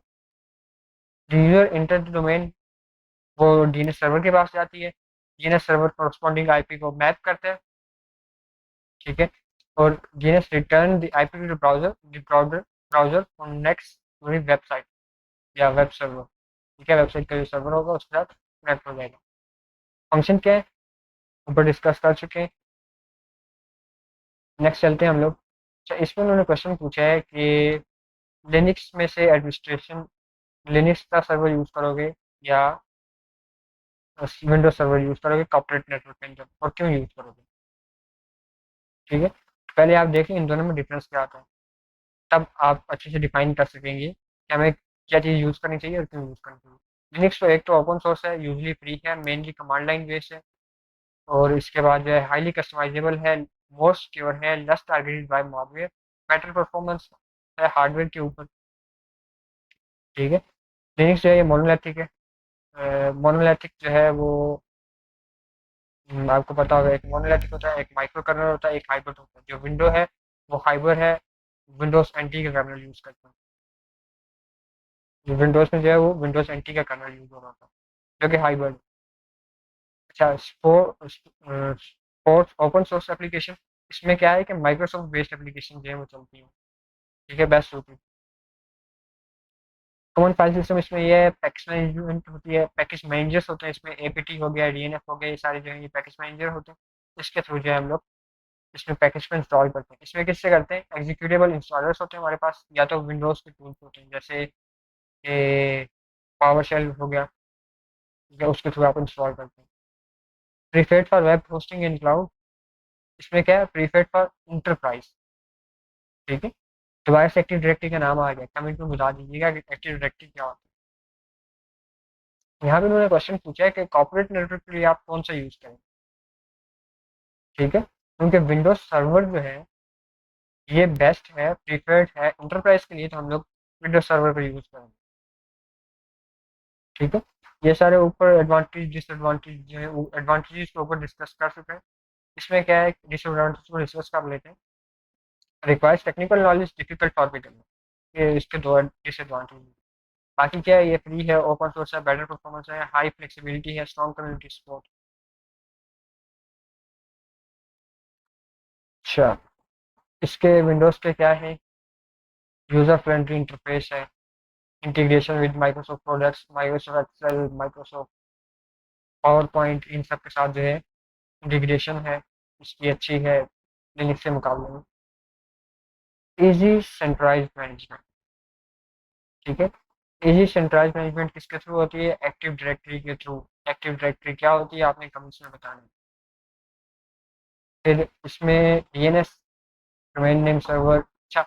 यूजर इंटर द डोमेन, वो डीएनएस सर्वर के पास जाती है। डीएनएस सर्वर कॉरस्पॉन्डिंग आईपी को मैप करता है। ठीक है, और DNS return the IP to the browser on next website या वेब सर्वर। ठीक है, वेबसाइट का जो सर्वर होगा उसके साथ कनेक्ट हो जाएगा। फंक्शन क्या है ऊपर डिस्कस कर चुके हैं। नेक्स्ट चलते हैं हम लोग। अच्छा, इसमें उन्होंने क्वेश्चन पूछा है कि लिनक्स में से एडमिनिस्ट्रेशन, लिनक्स का सर्वर यूज़ करोगे या विंडोज सर्वर यूज़ करोगे कॉर्पोरेट नेटवर्क के अंदर, और क्यों यूज़ करोगे? ठीक है, पहले आप देखें इन दोनों में डिफरेंस क्या आता है, तब आप अच्छे से डिफाइन कर सकेंगे कि हमें क्या चीज़ यूज़ करनी चाहिए और क्यों यूज़ करनी चाहिए। लिनक्स तो एक तो ओपन सोर्स है, यूजली फ्री है, मेनली कमांड लाइन बेस्ड है, और इसके बाद जो है हाईली कस्टमाइजेबल है, मोस्ट सिक्योर है, less targeted by malware, better performance है हार्डवेयर के ऊपर। ठीक है, लिनक्स जो है ये मोनोलिथिक है। मोनोलिथिक जो है वो आपको पता होगा, एक मोनोलिथिक होता है, एक माइक्रो कर्नल होता है, एक हाइब्रिड होता है। जो विंडो है वो हाइब्रिड है, विंडोज एनटी का कर्नल यूज़ करता है। जो विंडोज में जो है वो विंडोज एनटी का कर्नल यूज़ हो रहा था, जो कि हाइब्रिड। अच्छा, स्पोर्ट्स ओपन सोर्स एप्लीकेशन, इसमें क्या है कि माइक्रोसॉफ्ट बेस्ड एप्लीकेशन जो है वो चलती है। ठीक है, बेस्ट होती है। कॉमन फाइल सिस्टम इसमें ये है, पैकेज मैनेजमेंट होती है, पैकेज मैनेजर्स होते हैं इसमें, एपीटी हो गया, डीएनएफ हो गया, ये सारे जो है ये पैकेज मैनेजर होते हैं। इसके थ्रू जो है हम लोग इसमें पैकेज को इंस्टॉल करते हैं। इसमें किससे करते हैं? एग्जीक्यूटेबल इंस्टॉलर्स होते हैं हमारे पास, या तो विंडोज़ के टूल्स होते हैं जैसे ये पावर शेल हो गया, या उसके थ्रू आप इंस्टॉल करते हैं। Preferred for web hosting in cloud, इसमें क्या है? Preferred for enterprise. ठीक है, डिवाइस एक्टिव डायरेक्टरी का नाम आ गया, कमेंट में बता दीजिएगा कि एक्टिव डायरेक्टरी क्या होता है। यहाँ पे उन्होंने क्वेश्चन पूछा है कि कॉर्पोरेट नेटवर्क के लिए आप कौन सा यूज़ करें। ठीक है, क्योंकि विंडोज सर्वर जो है ये बेस्ट है, प्रीफर्ड है इंटरप्राइज के लिए, तो हम लोग विंडोज सर्वर का यूज़ करेंगे। ठीक है, ये सारे ऊपर एडवांटेज डिसएडवांटेज जो है वो एडवांटेजेस के ऊपर डिस्कस कर चुके हैं। इसमें क्या है, डिसएडवांटेज को डिस्कस कर लेते हैं। Requires technical knowledge, difficult topic है, ये इसके दो डिसएडवांटेज। बाकी क्या है, ये फ्री है, ओपन सोर्स है, बेटर परफॉर्मेंस है, हाई फ्लेक्सिबिलिटी है, स्ट्रॉन्ग कम्युनिटी सपोर्ट। अच्छा, इसके विंडोज के क्या है, यूजर फ्रेंडली इंटरफेस है, integration with Microsoft products, Microsoft Excel, Microsoft PowerPoint, इन सब के साथ जो है इंटीग्रेशन है इसकी अच्छी है लिनक्स के मुकाबले में। Easy centralize management. ठीक है, इजी सेंट्रलाइज मैनेजमेंट किसके थ्रू होती है, एक्टिव डायरेक्टरी के थ्रू। एक्टिव डायरेक्टरी क्या होती है आपने कमेंट्स में बताना है। फिर इसमें डीएनएस, डोमेन नेम सर्वर। अच्छा,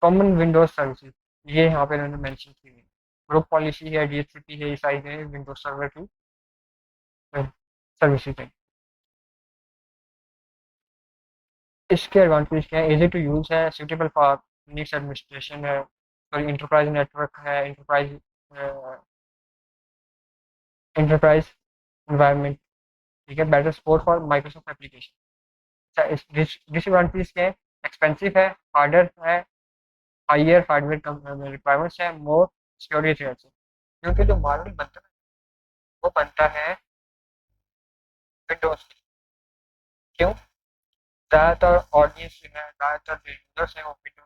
कॉमन विंडोज सर्विसेज, ये यहाँ पे इन्होंने मेंशन की है। ग्रुप पॉलिसी है, डीएचसीपी है, ये सारी है विंडोज सर्वर की सर्विसेज है। इसके एडवांटेज क्या है, इजी टू यूज है, सूटेबल फॉर यूनिक्स एडमिनिस्ट्रेशन है, और इंटरप्राइज नेटवर्क है, इंटरप्राइज इंटरप्राइज एनवायरनमेंट। ठीक है, better support for Microsoft application. Disadvantage क्या है, एक्सपेंसिव है, हार्डर है, हायर हार्डवेयर रिक्वायरमेंट्स है, मोर सिक्योरिटी थ्रेट्स है। क्योंकि जो मॉडल बनता है वो बनता है विंडोज। क्यों, ज़्यादातर ऑडियंस जो है, ज़्यादातर यूजर्स हैं वो विंडोज।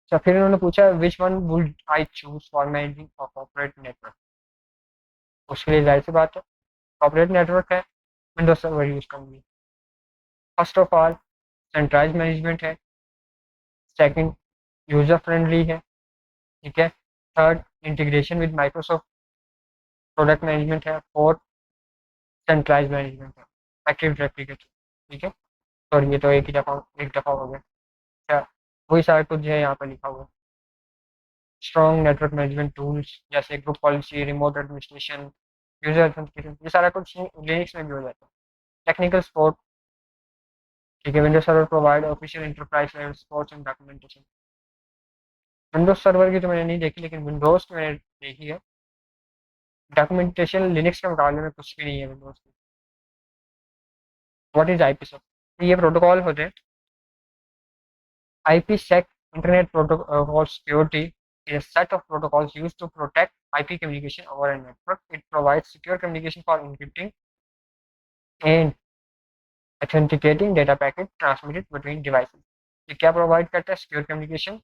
अच्छा, फिर उन्होंने पूछा which one would I choose for managing a corporate network. उसके लिए जाहिर सी बात है, कॉर्पोरेट नेटवर्क है, विंडोज सर्वर यूज करूंगी। First of all centralize management है, सेकंड यूजर फ्रेंडली है। ठीक है, third integration with Microsoft product management है, फोर्थ सेंट्रलाइज मैनेजमेंट है, एक्टिव डायरेक्टरी के थ्रू। ठीक है, और ये तो एक दफ़ा हो गया। अच्छा, वही सारा कुछ जो है यहाँ पर लिखा हुआ है। स्ट्रॉन्ग नेटवर्क मैनेजमेंट टूल्स जैसे group policy, remote administration, user authentication, ये सारा कुछ लिनक्स में भी हो जाता है। Technical support. ठीक है, Windows server provide official enterprise level support and documentation. Windows server की तो मैंने नहीं देखी, लेकिन विंडोज की मैंने देखी है। डॉक्यूमेंटेशन लिनक्स के मुकाबले में कुछ भी नहीं है विंडोज की। व्हाट इज आईपीसेक, ये प्रोटोकॉल होते हैं। IPsec, Internet Protocol Security, is a set of protocols used to protect IP communication over a network. It provides secure communication for encrypting and authenticating data packets transmitted between devices. ये क्या provide करता है, secure communication,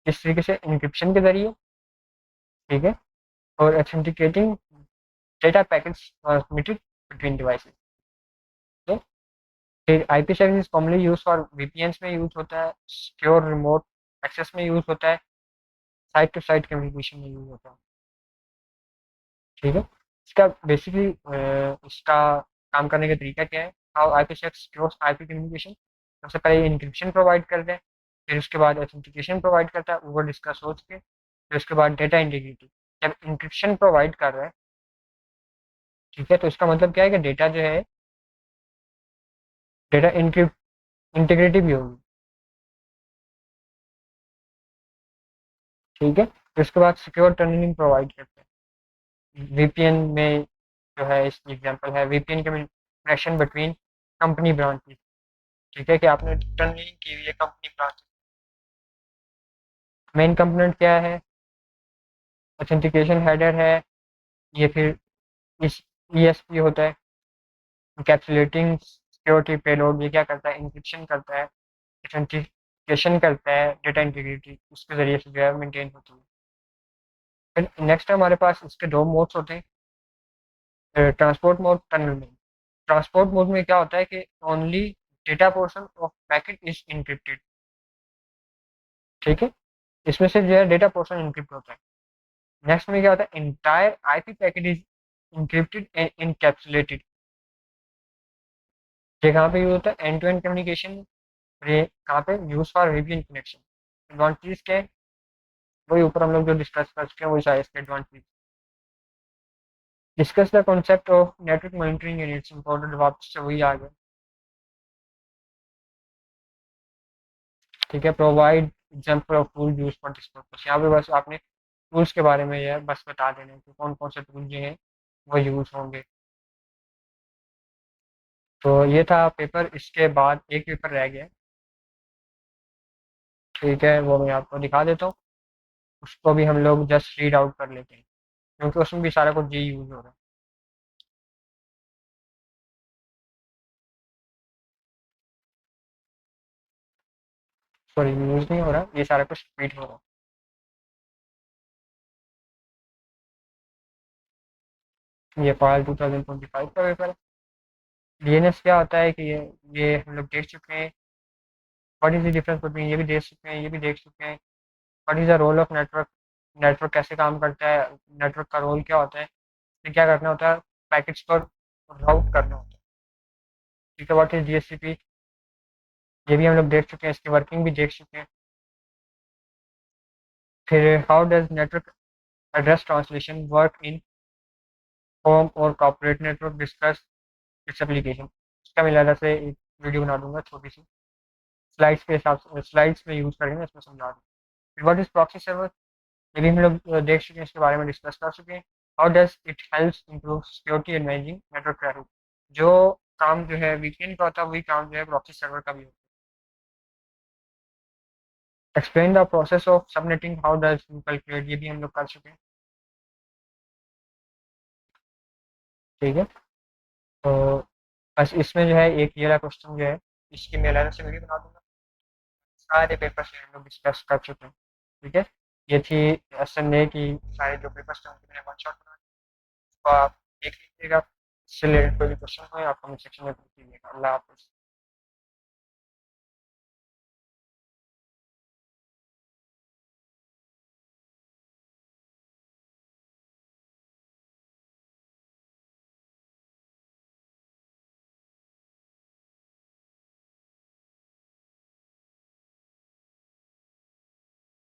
इस तरीके से encryption के जरिए। ठीक है, और authenticating data packets transmitted between devices. फिर IP service commonly use for VPNs में यूज होता है, सिक्योर रिमोट एक्सेस में यूज होता है, साइट टू साइट कम्युनिकेशन में यूज होता है। ठीक है, इसका बेसिकली इसका काम करने का तरीका क्या है, how IPsec secures IP communication. सबसे पहले इंक्रिप्शन प्रोवाइड करते हैं, फिर उसके बाद ऑथेंटिकेशन प्रोवाइड करता है ओवर डिस्कस सोच के, फिर उसके बाद डेटा इंटीग्रिटी। जब इंक्रिप्शन प्रोवाइड कर रहा है, ठीक है, तो इसका मतलब क्या है कि डेटा जो है, डेटा इंटीग्रिटी भी होगी। ठीक है, फिर उसके बाद सिक्योर टनलिंग प्रोवाइड करते हैं। वीपीएन में जो है, इसकी एग्जांपल है VPN connection between company branches. ठीक है, कि आपने टनलिंग की हुई है कंपनी ब्रांच। मेन कंपोनेंट क्या है, ऑथेंटिकेशन हेडर है, ये फिर इस ईएसपी होता है, इंकैप्सुलेटिंग सिक्योरिटी पेलोड। ये क्या करता है, इंक्रिप्शन करता है, ऑथेंटिकेशन करता है, डेटा इंटीग्रिटी उसके जरिए से जो है मेंटेन होती है। फिर नेक्स्ट हमारे पास इसके दो मोड्स होते हैं, transport mode, tunnel mode. Transport mode में क्या होता है कि only data portion of packet is encrypted. ठीक है, इसमें से जो है डेटा पोर्शन इंक्रिप्ट होता है। नेक्स्ट में क्या होता है, entire IP packet is encrypted and encapsulated. ये कहाँ पे यूज होता है, एंड टू एंड कम्युनिकेशन। ये कहाँ पे use for VPN connection. Advantage क्या है, वही ऊपर हम लोग जो डिस्कस कर चुके हैं वही सारे इसके advantage. Discuss the concept of network monitoring and it's important, वापस से वही आ गया। ठीक है, provide example of tool use for this purpose. यहाँ पे बस आपने टूल्स के बारे में यह बस बता देना है कि कौन कौन से टूल जो हैं वो यूज होंगे। तो ये था पेपर, इसके बाद एक पेपर रह गया। ठीक है, वो मैं आपको दिखा देता हूँ। उसको भी हम लोग जस्ट रीड आउट कर लेते हैं, क्योंकि उसमें भी सारा कुछ जी यूज हो रहा है। सॉरी, यूज नहीं हो रहा, ये सारा कुछ रिपीट हो रहा है। ये फाइल 2025 का पेपर है। डीएनएस क्या होता है कि ये हम लोग देख चुके हैं। What is the difference between, ये भी देख चुके हैं, ये भी देख चुके हैं। What is the role of network, network कैसे काम करता है, नेटवर्क का रोल क्या होता है, ये क्या करना होता है, पैकेट्स पर राउट करना होता है। ठीक है, व्हाट इज डीएचसीपी, ये भी हम लोग देख चुके हैं, इसकी वर्किंग भी देख चुके हैं। फिर how does network address translation work in home और corporate network, discuss its application. इसका मैं अलग से एक वीडियो बना दूंगा छोटी सी, स्लाइड्स के हिसाब से, स्लाइड्स में यूज़ करेंगे, इसमें समझा दूँ। व्हाट इज प्रॉक्सी सर्वर, ये भी हम लोग देख चुके हैं, इसके बारे में डिस्कस कर चुके हैं। How does it helps improve security and managing network traffic, जो काम जो है वीकेंड का होता है वही काम जो है प्रॉक्सी सर्वर का भी होता है। Explain the process of subnetting, how does you calculate, ये भी हम लोग कर चुके हैं। ठीक है, तो बस इसमें जो है एक ये वाला क्वेश्चन जो है, इसकी मैं अलग से वीडियो बना दूंगा। सारे पेपर से हम लोग डिस्कस कर चुके हैं। ठीक है, ये थी संडे की सारे जो पेपर्स थे उनके मैंने वन शॉट बना दिया। तो आप देख लीजिएगा, इससे रिलेटेड कोई भी क्वेश्चन हो आप कमेंट सेक्शन में पूछ लीजिएगा। अल्लाह हाफिज़।